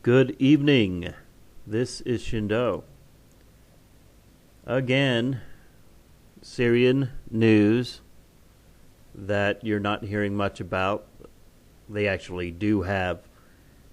Good evening. This is Shindo. Again, Syrian news that you're not hearing much about. They actually do have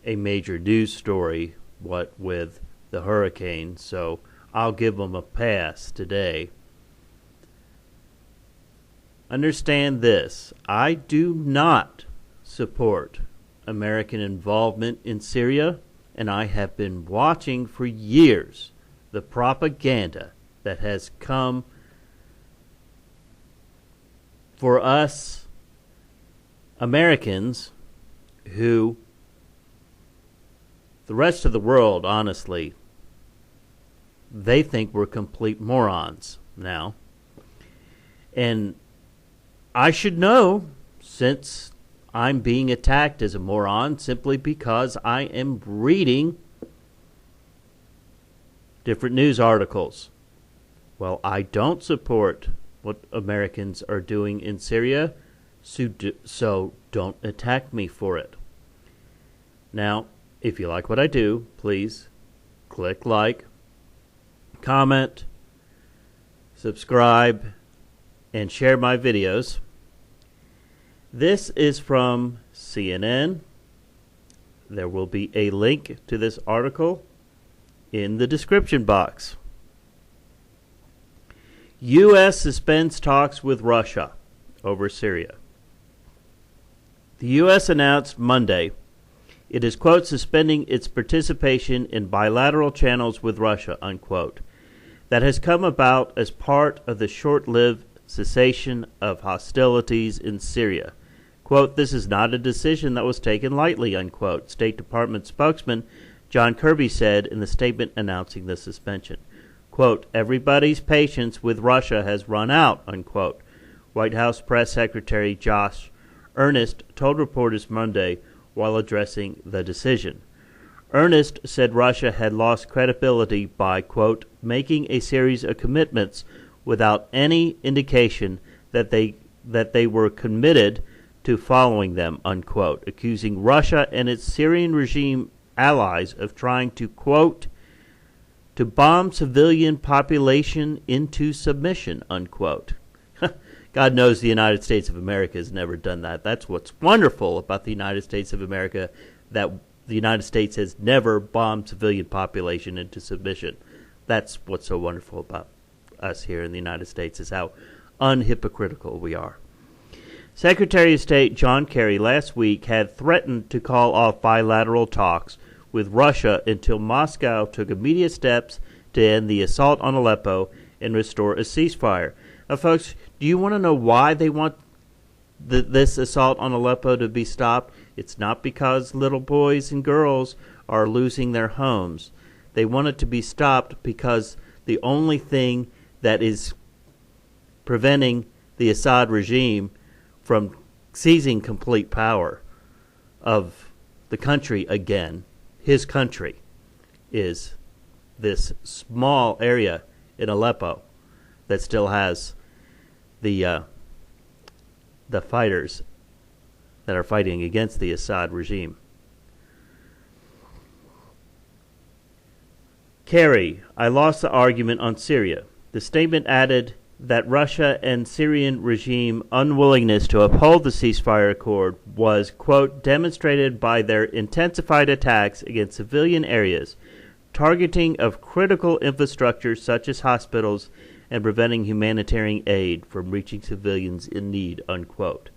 a major news story, what with the hurricane, so I'll give them a pass today. Understand this. I do not support American involvement in Syria, and I have been watching for years the propaganda that has come for us Americans who the rest of the world, honestly, they think we're complete morons now. And I should know, since I'm being attacked as a moron simply because I am reading different news articles. Well, I don't support what Americans are doing in Syria, so don't attack me for it. Now, if you like what I do, please click like, comment, subscribe, and share my videos. This is from CNN. There will be a link to this article in the description box. U.S. suspends talks with Russia over Syria. The U.S. announced Monday it is, quote, suspending its participation in bilateral channels with Russia, unquote. That has come about as part of the short-lived cessation of hostilities in Syria. Quote, this is not a decision that was taken lightly, unquote, State Department spokesman John Kirby said in the statement announcing the suspension. Quote, everybody's patience with Russia has run out, unquote, White House Press Secretary Josh Earnest told reporters Monday while addressing the decision. Earnest said Russia had lost credibility by, quote, making a series of commitments without any indication that they were committed to following them, unquote, accusing Russia and its Syrian regime allies of trying to, quote, to bomb civilian population into submission, unquote. God knows the United States of America has never done that. That's what's wonderful about the United States of America, that the United States has never bombed civilian population into submission. That's what's so wonderful about us here in the United States, is how unhypocritical we are. Secretary of State John Kerry last week had threatened to call off bilateral talks with Russia until Moscow took immediate steps to end the assault on Aleppo and restore a ceasefire. Now, folks, do you want to know why they want this assault on Aleppo to be stopped? It's not because little boys and girls are losing their homes. They want it to be stopped because the only thing that is preventing the Assad regime from seizing complete power of the country again, his country, is this small area in Aleppo that still has the fighters that are fighting against the Assad regime. Kerry, I lost the argument on Syria. The statement added that Russia and Syrian regime unwillingness to uphold the ceasefire accord was, quote, demonstrated by their intensified attacks against civilian areas, targeting of critical infrastructure such as hospitals, and preventing humanitarian aid from reaching civilians in need, unquote.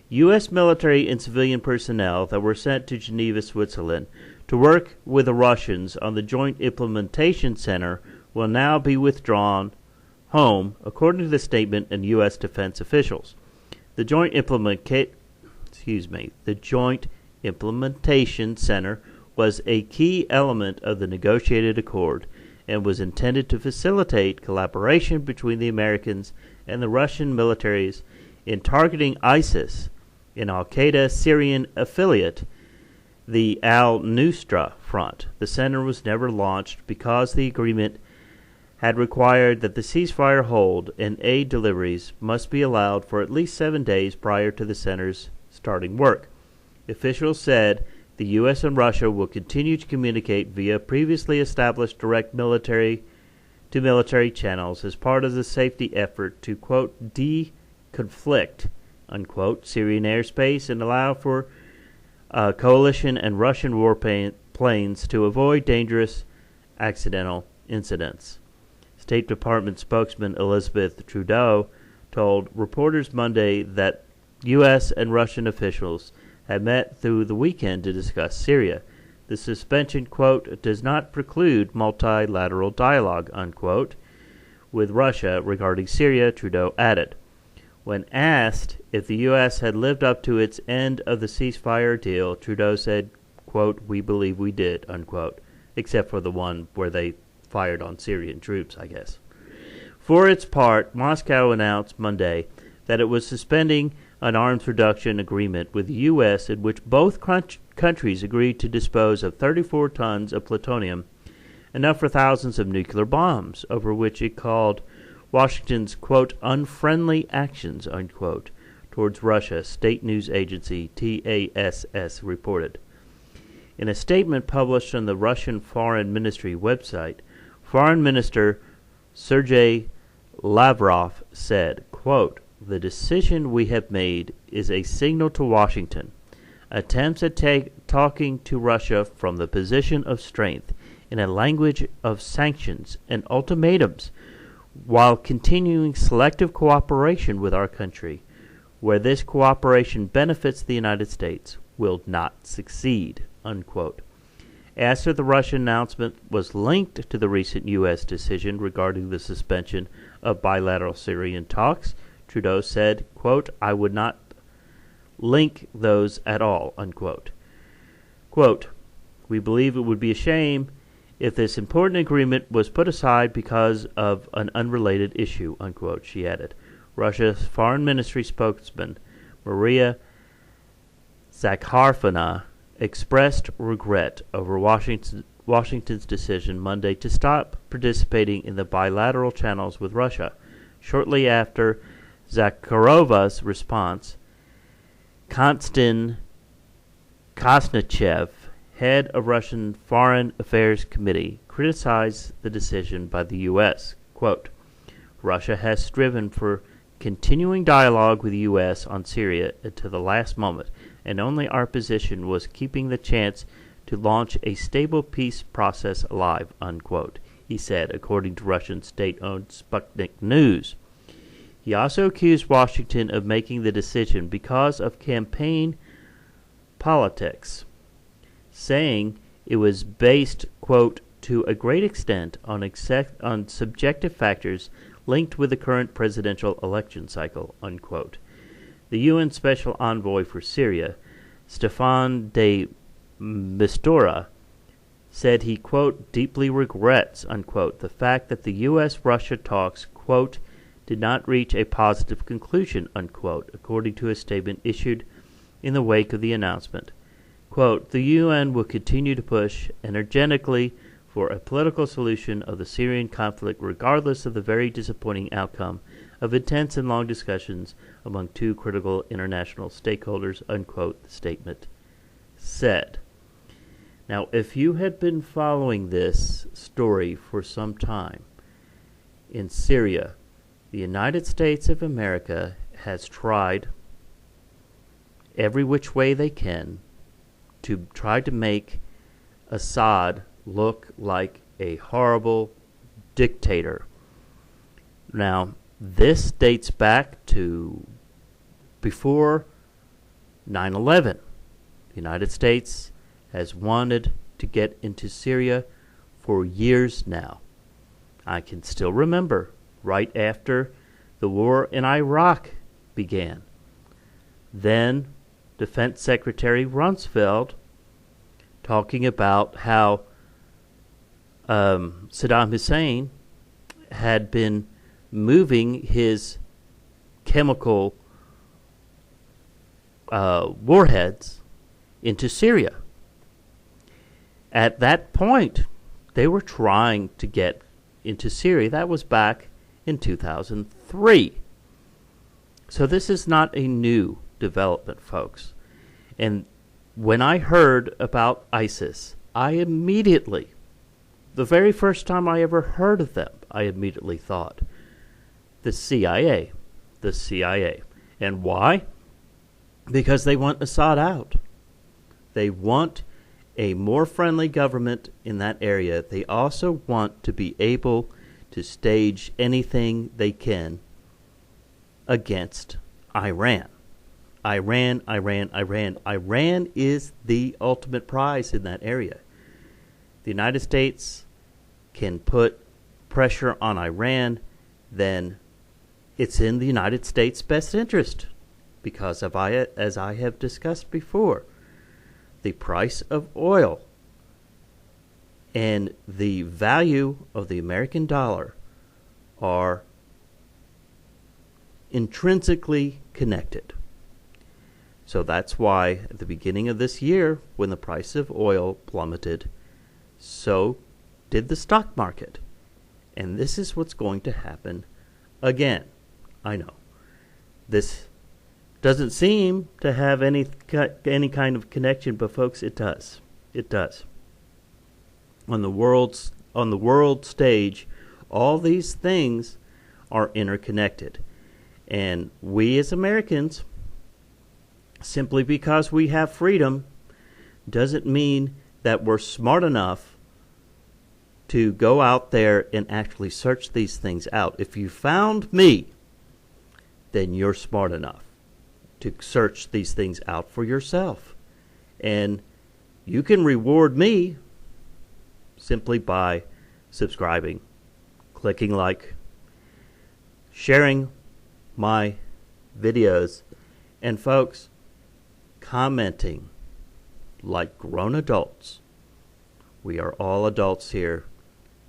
U.S. military and civilian personnel that were sent to Geneva, Switzerland, to work with the Russians on the Joint Implementation Center will now be withdrawn home, according to the statement and U.S. defense officials. The Joint Implementation Center was a key element of the negotiated accord and was intended to facilitate collaboration between the Americans and the Russian militaries in targeting ISIS, an al-Qaeda Syrian affiliate, the al-Nusra Front. The center was never launched because the agreement had required that the ceasefire hold and aid deliveries must be allowed for at least 7 days prior to the center's starting work. Officials said the U.S. and Russia will continue to communicate via previously established direct military channels as part of the safety effort to, quote, deconflict, unquote, Syrian airspace and allow for coalition and Russian warplanes to avoid dangerous accidental incidents. State Department spokesman Elizabeth Trudeau told reporters Monday that U.S. and Russian officials had met through the weekend to discuss Syria. The suspension, quote, does not preclude multilateral dialogue, unquote, with Russia regarding Syria, Trudeau added. When asked if the U.S. had lived up to its end of the ceasefire deal, Trudeau said, quote, we believe we did, unquote, except for the one where they fired on Syrian troops, I guess. For its part, Moscow announced Monday that it was suspending an arms reduction agreement with the U.S. in which both countries agreed to dispose of 34 tons of plutonium, enough for thousands of nuclear bombs, over which it called Washington's, quote, unfriendly actions, unquote, towards Russia, state news agency TASS reported. In a statement published on the Russian Foreign Ministry website, Foreign Minister Sergei Lavrov said, quote, the decision we have made is a signal to Washington. Attempts at talking to Russia from the position of strength in a language of sanctions and ultimatums while continuing selective cooperation with our country, where this cooperation benefits the United States, will not succeed, unquote. After the Russian announcement was linked to the recent U.S. decision regarding the suspension of bilateral Syrian talks, Trudeau said, quote, I would not link those at all, unquote. Quote, we believe it would be a shame if this important agreement was put aside because of an unrelated issue, unquote, she added. Russia's foreign ministry spokesman, Maria Zakharova, expressed regret over Washington's decision Monday to stop participating in the bilateral channels with Russia. Shortly after Zakharova's response, Konstantin Kosnachev, head of Russian Foreign Affairs Committee, criticized the decision by the U.S. Quote, Russia has striven for continuing dialogue with the U.S. on Syria until the last moment, and only our position was keeping the chance to launch a stable peace process alive, unquote, he said, according to Russian state-owned Sputnik News. He also accused Washington of making the decision because of campaign politics, saying it was based, quote, to a great extent on subjective factors linked with the current presidential election cycle, unquote. The UN Special Envoy for Syria, Stefan de Mistura, said he, quote, deeply regrets, unquote, the fact that the U.S.-Russia talks, quote, did not reach a positive conclusion, unquote, according to a statement issued in the wake of the announcement. Quote, the UN will continue to push energetically for a political solution of the Syrian conflict regardless of the very disappointing outcome of intense and long discussions among two critical international stakeholders, unquote, the statement said. Now, if you had been following this story for some time, in Syria, the United States of America has tried every which way they can to try to make Assad look like a horrible dictator. Now, this dates back to before 9/11. The United States has wanted to get into Syria for years now. I can still remember right after the war in Iraq began. Then Defense Secretary Rumsfeld talking about how Saddam Hussein had been moving his chemical warheads into Syria. At that point, they were trying to get into Syria. That was back in 2003. So this is not a new development, folks. And when I heard about ISIS, I immediately, the very first time I ever heard of them, I immediately thought, the CIA. The CIA. And why? Because they want Assad out. They want a more friendly government in that area. They also want to be able to stage anything they can against Iran. Iran is the ultimate prize in that area. The United States can put pressure on Iran, then it's in the United States' best interest because of, as I have discussed before, the price of oil and the value of the American dollar are intrinsically connected. So that's why at the beginning of this year, when the price of oil plummeted, so did the stock market. And this is what's going to happen again. I know. This doesn't seem to have any kind of connection, but folks, it does. It does. On the world stage, all these things are interconnected. And we as Americans, simply because we have freedom, doesn't mean that we're smart enough to go out there and actually search these things out. If you found me, then you're smart enough to search these things out for yourself. And you can reward me simply by subscribing, clicking like, sharing my videos, and folks, commenting like grown adults. We are all adults here.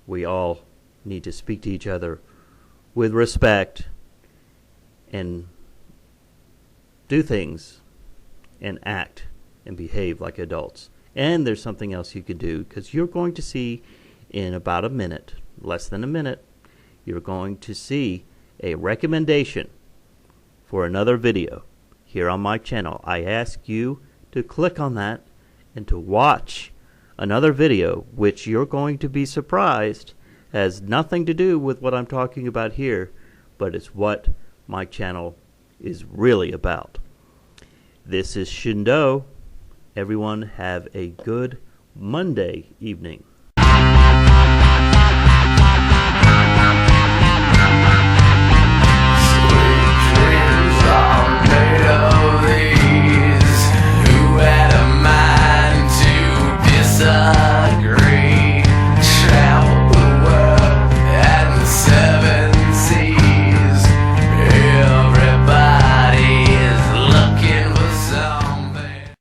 We all need to speak to each other with respect and do things and act and behave like adults. And there's something else you could do, because you're going to see in about a minute, less than a minute, you're going to see a recommendation for another video here on my channel. I ask you to click on that and to watch another video, which you're going to be surprised has nothing to do with what I'm talking about here, but it's what my channel is really about. This is Shindo. Everyone have a good Monday evening.